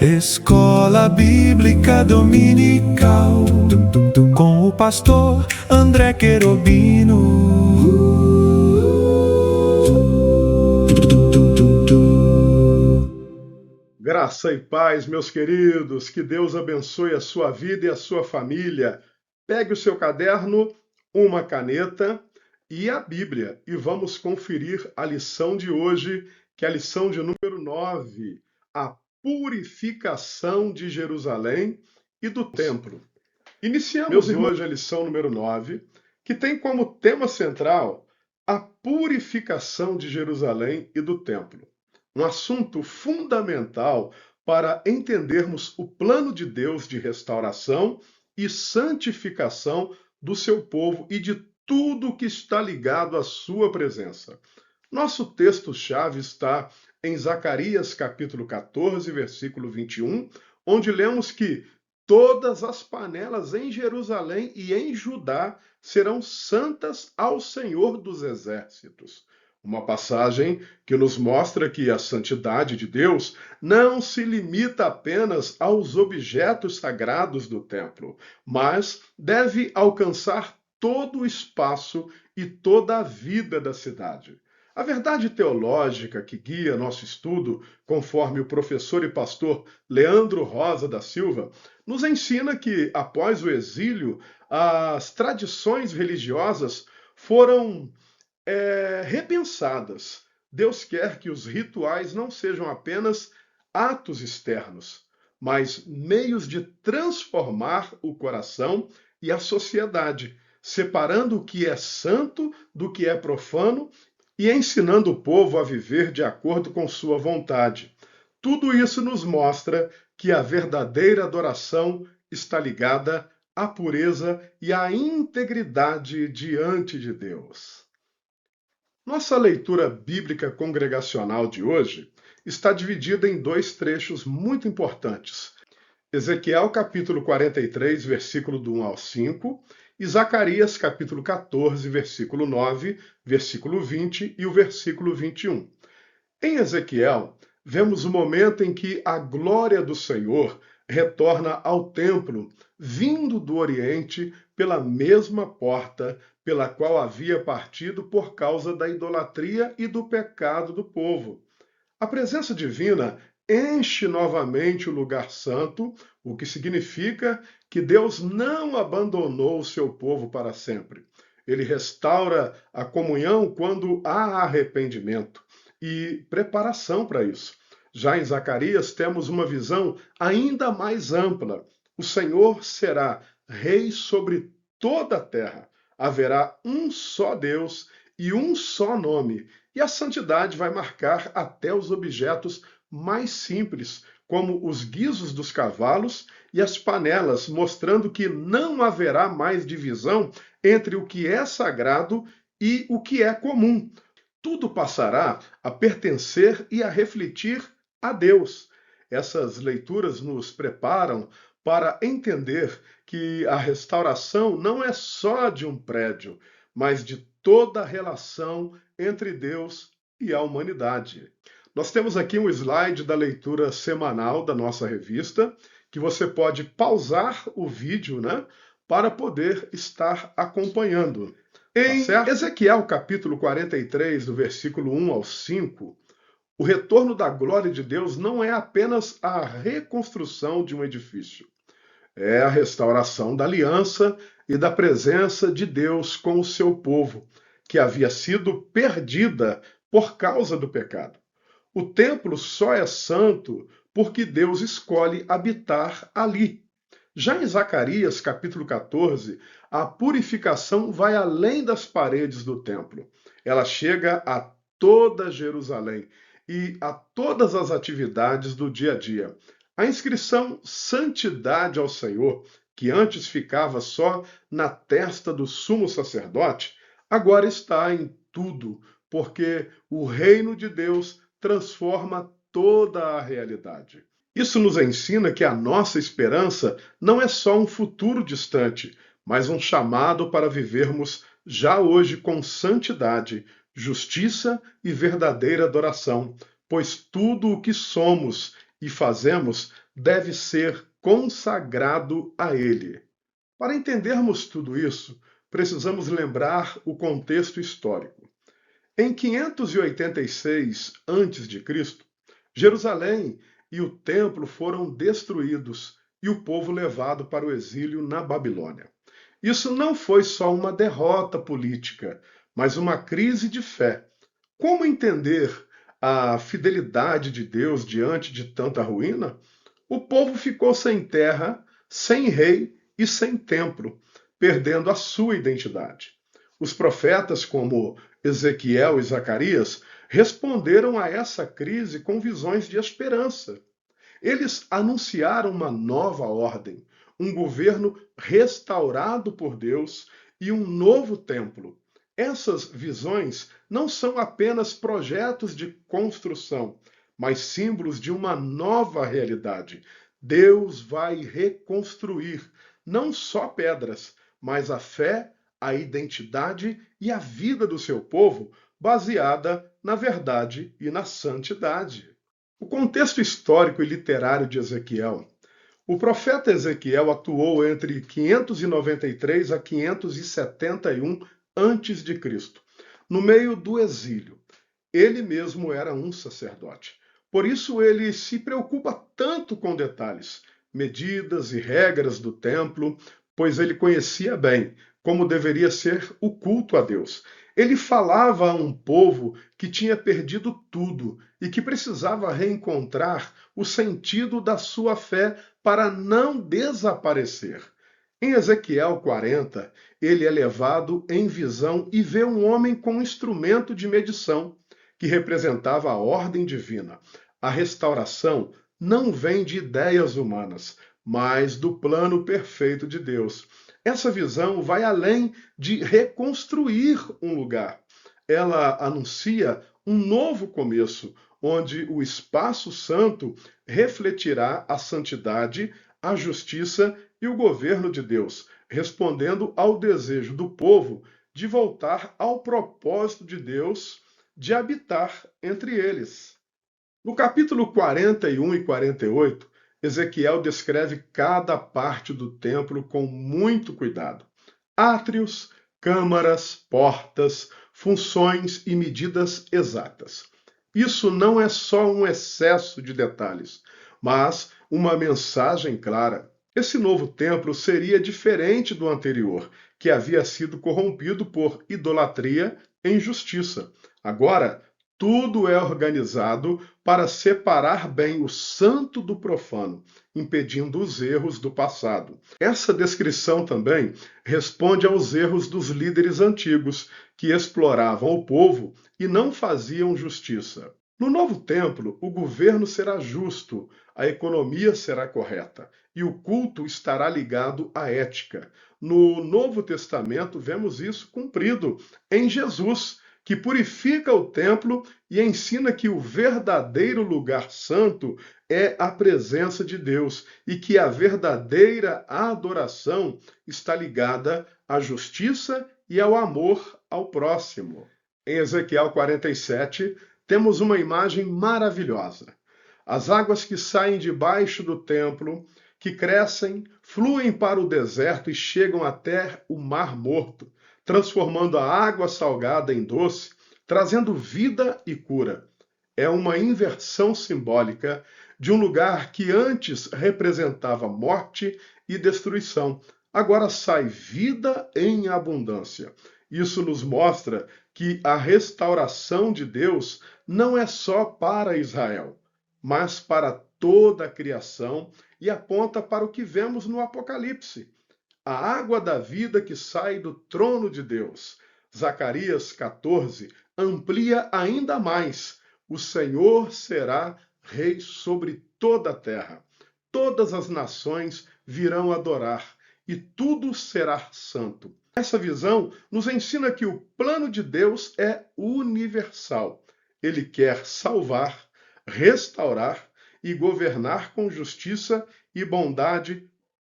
Escola Bíblica Dominical, com o pastor André Querubino. Graça e paz, meus queridos, que Deus abençoe a sua vida e a sua família. Pegue o seu caderno, uma caneta e a Bíblia e vamos conferir a lição de hoje, que é a lição de número 9, a purificação de Jerusalém e do templo. Iniciamos hoje a lição número 9, que tem como tema central a purificação de Jerusalém e do templo. Um assunto fundamental para entendermos o plano de Deus de restauração e santificação do seu povo e de tudo que está ligado à sua presença. Nosso texto-chave está em Zacarias capítulo 14, versículo 21, onde lemos que todas as panelas em Jerusalém e em Judá serão santas ao Senhor dos Exércitos. Uma passagem que nos mostra que a santidade de Deus não se limita apenas aos objetos sagrados do templo, mas deve alcançar todo o espaço e toda a vida da cidade. A verdade teológica que guia nosso estudo, conforme o professor e pastor Leandro Rosa da Silva, nos ensina que, após o exílio, as tradições religiosas foram repensadas. Deus quer que os rituais não sejam apenas atos externos, mas meios de transformar o coração e a sociedade, separando o que é santo do que é profano e ensinando o povo a viver de acordo com sua vontade. Tudo isso nos mostra que a verdadeira adoração está ligada à pureza e à integridade diante de Deus. Nossa leitura bíblica congregacional de hoje está dividida em dois trechos muito importantes. Ezequiel capítulo 43, versículo do 1 ao 5, e Zacarias capítulo 14, versículo 9, versículo 20 e o versículo 21. Em Ezequiel, vemos o momento em que a glória do Senhor retorna ao templo, vindo do Oriente pela mesma porta pela qual havia partido por causa da idolatria e do pecado do povo. A presença divina enche novamente o lugar santo, o que significa que Deus não abandonou o seu povo para sempre. Ele restaura a comunhão quando há arrependimento e preparação para isso. Já em Zacarias temos uma visão ainda mais ampla. O Senhor será rei sobre toda a terra. Haverá um só Deus e um só nome, e a santidade vai marcar até os objetos mais simples, como os guizos dos cavalos e as panelas, mostrando que não haverá mais divisão entre o que é sagrado e o que é comum. Tudo passará a pertencer e a refletir a Deus. Essas leituras nos preparam para entender que a restauração não é só de um prédio, mas de toda a relação entre Deus e a humanidade. Nós temos aqui um slide da leitura semanal da nossa revista, que você pode pausar o vídeo, para poder estar acompanhando. Em Ezequiel capítulo 43, do versículo 1 ao 5, o retorno da glória de Deus não é apenas a reconstrução de um edifício. É a restauração da aliança e da presença de Deus com o seu povo, que havia sido perdida por causa do pecado. O templo só é santo porque Deus escolhe habitar ali. Já em Zacarias, capítulo 14, a purificação vai além das paredes do templo. Ela chega a toda Jerusalém e a todas as atividades do dia a dia. A inscrição Santidade ao Senhor, que antes ficava só na testa do sumo sacerdote, agora está em tudo, porque o reino de Deus transforma toda a realidade. Isso nos ensina que a nossa esperança não é só um futuro distante, mas um chamado para vivermos já hoje com santidade, justiça e verdadeira adoração, pois tudo o que somos e fazemos deve ser consagrado a ele. Para entendermos tudo isso, precisamos lembrar o contexto histórico. Em 586 a.C., Jerusalém e o templo foram destruídos e o povo levado para o exílio na Babilônia. Isso não foi só uma derrota política, mas uma crise de fé. Como entender a fidelidade de Deus diante de tanta ruína? O povo ficou sem terra, sem rei e sem templo, perdendo a sua identidade. Os profetas, como Ezequiel e Zacarias, responderam a essa crise com visões de esperança. Eles anunciaram uma nova ordem, um governo restaurado por Deus e um novo templo. Essas visões não são apenas projetos de construção, mas símbolos de uma nova realidade. Deus vai reconstruir não só pedras, mas a fé, a identidade e a vida do seu povo, baseada na verdade e na santidade. O contexto histórico e literário de Ezequiel. O profeta Ezequiel atuou entre 593 a 571 a.C., no meio do exílio. Ele mesmo era um sacerdote. Por isso ele se preocupa tanto com detalhes, medidas e regras do templo, pois ele conhecia bem como deveria ser o culto a Deus. Ele falava a um povo que tinha perdido tudo e que precisava reencontrar o sentido da sua fé para não desaparecer. Em Ezequiel 40, ele é levado em visão e vê um homem com um instrumento de medição, que representava a ordem divina. A restauração não vem de ideias humanas, mas do plano perfeito de Deus. Essa visão vai além de reconstruir um lugar. Ela anuncia um novo começo, onde o espaço santo refletirá a santidade, a justiça e o governo de Deus, respondendo ao desejo do povo de voltar ao propósito de Deus de habitar entre eles. No capítulo 41 e 48, Ezequiel descreve cada parte do templo com muito cuidado. Átrios, câmaras, portas, funções e medidas exatas. Isso não é só um excesso de detalhes, mas uma mensagem clara. Esse novo templo seria diferente do anterior, que havia sido corrompido por idolatria e injustiça. Agora, tudo é organizado para separar bem o santo do profano, impedindo os erros do passado. Essa descrição também responde aos erros dos líderes antigos, que exploravam o povo e não faziam justiça. No novo templo, o governo será justo, a economia será correta e o culto estará ligado à ética. No Novo Testamento, vemos isso cumprido em Jesus, que purifica o templo e ensina que o verdadeiro lugar santo é a presença de Deus e que a verdadeira adoração está ligada à justiça e ao amor ao próximo. Em Ezequiel 47, temos uma imagem maravilhosa. As águas que saem debaixo do templo, que crescem, fluem para o deserto e chegam até o Mar Morto, transformando a água salgada em doce, trazendo vida e cura. É uma inversão simbólica de um lugar que antes representava morte e destruição. Agora sai vida em abundância. Isso nos mostra que a restauração de Deus não é só para Israel, mas para toda a criação e aponta para o que vemos no Apocalipse. A água da vida que sai do trono de Deus. Zacarias 14 amplia ainda mais. O Senhor será rei sobre toda a terra. Todas as nações virão adorar e tudo será santo. Essa visão nos ensina que o plano de Deus é universal. Ele quer salvar, restaurar e governar com justiça e bondade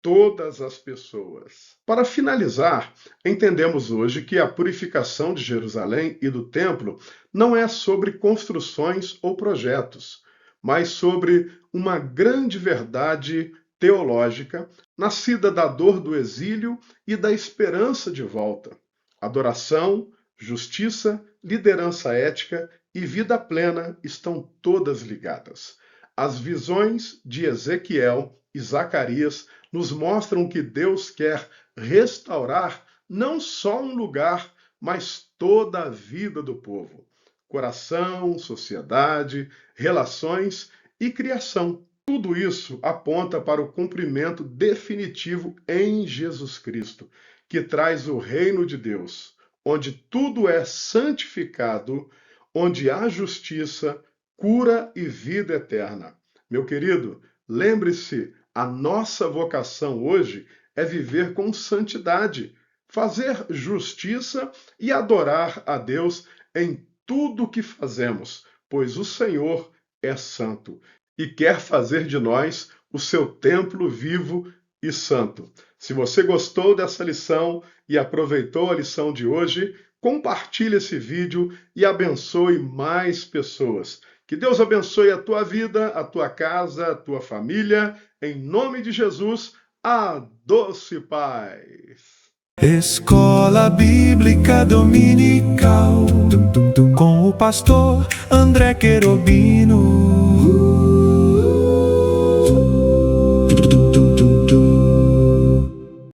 todas as pessoas. Para finalizar, entendemos hoje que a purificação de Jerusalém e do templo não é sobre construções ou projetos, mas sobre uma grande verdade teológica, nascida da dor do exílio e da esperança de volta. Adoração, justiça, liderança ética e vida plena estão todas ligadas. As visões de Ezequiel e Zacarias nos mostram que Deus quer restaurar não só um lugar, mas toda a vida do povo. Coração, sociedade, relações e criação. Tudo isso aponta para o cumprimento definitivo em Jesus Cristo, que traz o reino de Deus, onde tudo é santificado, onde há justiça, cura e vida eterna. Meu querido, lembre-se, a nossa vocação hoje é viver com santidade, fazer justiça e adorar a Deus em tudo o que fazemos, pois o Senhor é santo e quer fazer de nós o seu templo vivo e santo. Se você gostou dessa lição e aproveitou a lição de hoje, compartilhe esse vídeo e abençoe mais pessoas. Que Deus abençoe a tua vida, a tua casa, a tua família. Em nome de Jesus, a doce paz. Escola Bíblica Dominical com o pastor André Querobino.